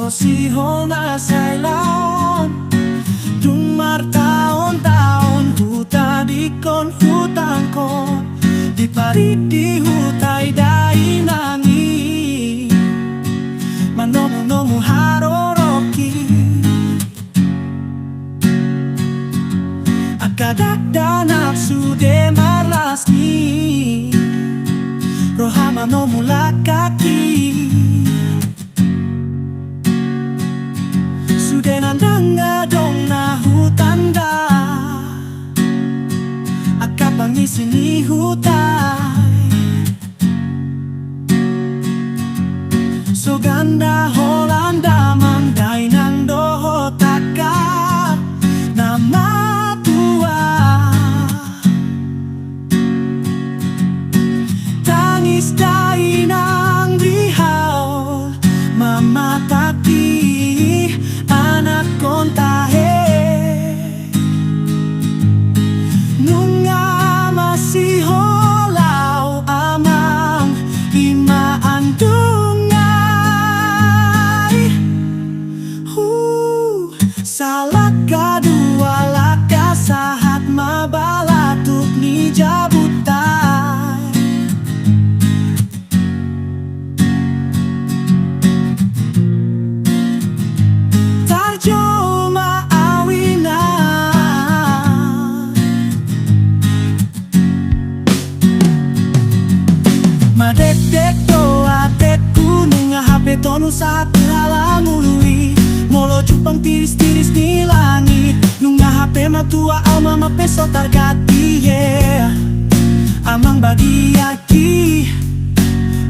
sihol na Sailan Dumar taon-taon huta di kon hutang ko Di parit di hutai dai nangi Manomu haroroki Akadak danak sude malas ni Rohama no mula kaki Sude nandanga dong na hutanda Akapangisi ni hutai So ganda Holanda mandai nang doho taka Nama tua Tangis dai nang rihaw Mamataki anak kontahe Nunga masih holau amang ima andungai Salah kadua laka sahat mabalatuk ni jabutai Tarjoma awina Madek-dek doa tekku nunga HP tonu saat halamului Molo cupang tiris-tiris ni langit Nunga HP matua alma mapeso targati yeah Amang badiaki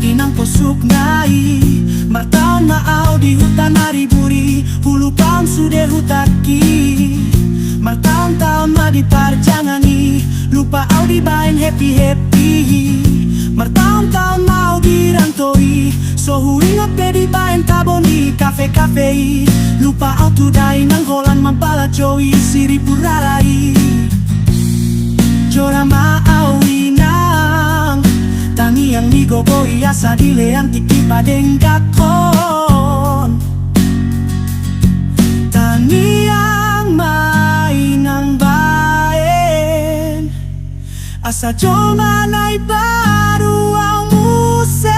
Inang posuk nai Martaon maau di hutan hariburi Hulu paun sude hutaki Martaon-taon ma di parjangani Lupa au di bain happy-happy Martaon-taon mau dirantoi So huingat pe di bain taboni kafe-kafe Lupa au tudai nang holan mambala jowi siri purarai Jora mau inang Tangi yang digogoi asa dileang tiki padeng gakon Tangi yang mainang baen Asa joma nai baru au muse